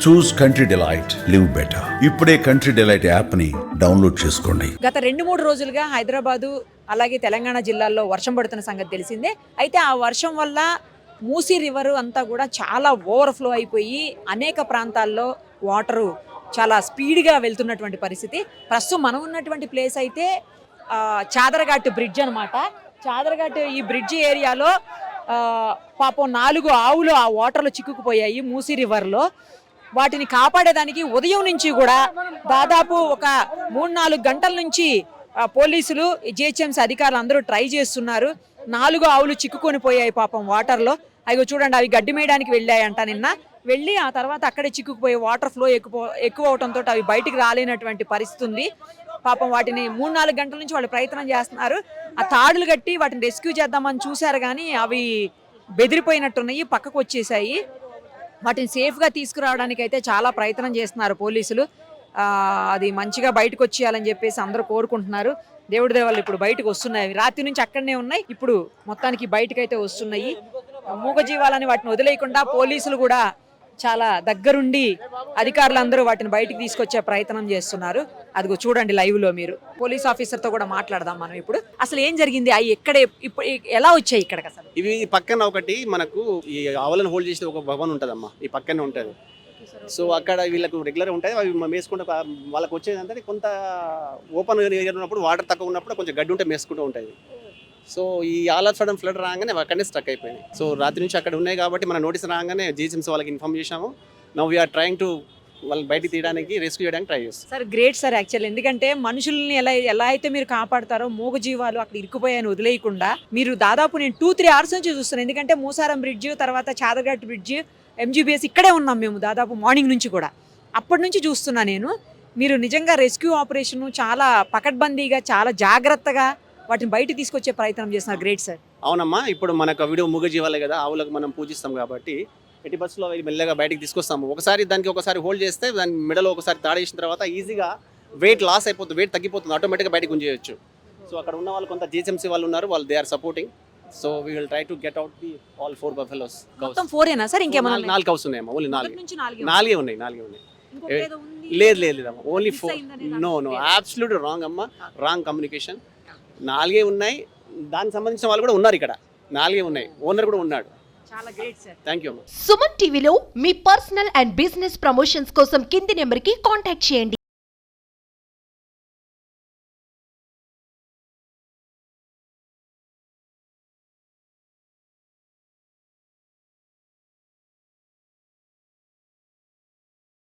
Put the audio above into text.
చూస్ country delight, live better. ఇప్పుడే country delight app ని download చేసుకోండి. గత 2-3 రోజులుగా హైదరాబాదు అలాగే తెలంగాణ జిల్లాల్లో వర్షం పడుతున్న సంగతి తెలిసిందే. అయితే ఆ వర్షం వల్ల మూసీ రివర్ అంతా కూడా చాలా ఓవర్ఫ్లో అయిపోయి అనేక ప్రాంతాల్లో వాటరు చాలా స్పీడ్గా వెళ్తున్నటువంటి పరిస్థితి. ప్రస్తుతం మనం ఉన్నటువంటి ప్లేస్ అయితే చాదరఘాట్ బ్రిడ్జ్ అనమాట. చాదరఘాట్ ఈ బ్రిడ్జ్ ఏరియాలో పాపం 4 ఆవులు ఆ వాటర్లో చిక్కుకుపోయాయి మూసీ రివర్లో. వాటిని కాపాడేదానికి ఉదయం నుంచి కూడా దాదాపు ఒక 3-4 గంటల నుంచి పోలీసులు, జిహెచ్ఎంసీ అధికారులు అందరూ ట్రై చేస్తున్నారు. 4 ఆవులు చిక్కుకొని పోయాయి పాపం వాటర్లో. అవి చూడండి, అవి గడ్డి మేయడానికి వెళ్ళాయంట నిన్న. వెళ్ళి ఆ తర్వాత అక్కడే చిక్కుకుపోయి వాటర్ ఫ్లో ఎక్కువ అవడంతో అవి బయటికి రాలేనటువంటి పరిస్థితి ఉంది. పాపం వాటిని 3-4 గంటల నుంచి వాళ్ళు ప్రయత్నం చేస్తున్నారు. ఆ తాడులు కట్టి వాటిని రెస్క్యూ చేద్దామని చూశారు, కానీ అవి బెదిరిపోయినట్టున్నాయి, పక్కకు వచ్చేసాయి. వాటిని సేఫ్గా తీసుకురావడానికి అయితే చాలా ప్రయత్నం చేస్తున్నారు పోలీసులు. అది మంచిగా బయటకు వచ్చేయాలని చెప్పేసి అందరూ కోరుకుంటున్నారు. దేవుడి దేవాళ్ళు ఇప్పుడు బయటకు వస్తున్నాయి. రాత్రి నుంచి అక్కడనే ఉన్నాయి, ఇప్పుడు మొత్తానికి బయటకైతే వస్తున్నాయి. మూగజీవాలని వాటిని వదిలేయకుండా పోలీసులు కూడా చాలా దగ్గరుండి అధికారులందరూ వాటిని బయటికి తీసుకొచ్చే ప్రయత్నం చేస్తున్నారు. అదిగో చూడండి లైవ్ లో మీరు. పోలీస్ ఆఫీసర్ తో కూడా మాట్లాడదాం మనం ఇప్పుడు. అసలు ఏం జరిగింది, అవి ఎక్కడ ఇప్పుడు ఎలా వచ్చాయి ఇక్కడికి? అసలు ఇవి పక్కన ఒకటి మనకు ఈ ఆవులను హోల్డ్ చేసే ఒక భవన్ ఉంటుందమ్మా, ఈ పక్కనే ఉంటుంది. సో అక్కడ వీళ్ళకు రెగ్యులర్ ఉంటుంది. అవి మేసుకుంటే వాళ్ళకి వచ్చేదంటే కొంత ఓపెన్ ఏరియా ఉన్నప్పుడు, వాటర్ తక్కువ ఉన్నప్పుడు కొంచెం గడ్డి ఉంటే మేసుకుంటూ ఉంటుంది. సో ఈ ఆల్ ఆఫ్ సడన్ ఫ్లడ్ రాగానే అక్కడనే స్ట్రక్ అయిపోయినాయి. సో రాత్రి నుంచి అక్కడ ఉన్నాయి కాబట్టి మన నోటీస్ రాగానే జిహెచ్ఎంసీ వాళ్ళకి ఇన్ఫార్మ్ చేశాము. నౌ వీఆర్ ట్రయింగ్ టు వాళ్ళు బయటికి తీయడానికి, రెస్క్యూ చేయడానికి ట్రై చేస్తాం. Sir great sir actual. ఎందుకంటే మనుషుల్ని ఎలా అయితే మీరు కాపాడతారో, మూగజీవాలు అక్కడ ఇరుక్కుపోయాయని వదిలేయకుండా మీరు దాదాపు నేను 2-3 అవర్స్ నుంచి చూస్తున్నాను. ఎందుకంటే మూసారం బ్రిడ్జ్, తర్వాత చాదరఘాట్ బ్రిడ్జ్, ఎంజీబీఎస్ ఇక్కడే ఉన్నాం మేము దాదాపు మార్నింగ్ నుంచి కూడా. అప్పటి నుంచి చూస్తున్నా నేను. మీరు నిజంగా రెస్క్యూ ఆపరేషన్ చాలా పకడ్బందీగా, చాలా జాగ్రత్తగా వాటిని బయట తీసుకొచ్చే ప్రయత్నం చేస్తున్నారు. Great sir. అవునమ్మా, ఇప్పుడు మనకు వీడియో మూగజీవాలే కదా, ఆవులకు మనం పూజిస్తాం కాబట్టి ఎట్టి బస్సులో మెల్లగా బయటికి తీసుకొస్తాము. ఒకసారి హోల్డ్ చేస్తే దాని మెడలో ఒకసారి తాడేసిన తర్వాత ఈజీగా వెయిట్ లాస్ అయిపోతుంది, వెయిట్ తగ్గిపోతుంది, ఆటోమేటిక్గా బయటకు ఉంచేయచ్చు. సో అక్కడ ఉన్న వాళ్ళు కొంత జిహెచ్ఎంసీ వాళ్ళు ఉన్నారు, వాళ్ళు they are supporting. So we will try to get out the all 4 buffaloes. మొత్తం 4ఏనా సార్? ఇంకేమన్నా 4 కౌస్ ఉన్నాయమ్మా? ఓన్లీ 4 ఉన్నాయి. లేదు ఓన్లీ 4. నో అబ్సల్యూట్ రాంగ్ అమ్మా, రాంగ్ కమ్యూనికేషన్. 4 ఉన్నాయి. దానికి సంబంధించిన వాళ్ళు కూడా ఉన్నారు ఇక్కడ. 4 ఉన్నాయి, ఓనర్ కూడా ఉన్నాడు. చాలా గ్రేట్ సార్. థ్యాంక్ యూ అమ్మా. సుమన్ టీవీలో మీ పర్సనల్ అండ్ బిజినెస్ ప్రమోషన్స్ కోసం కింది నెంబర్కి కాంటాక్ట్ చేయండి.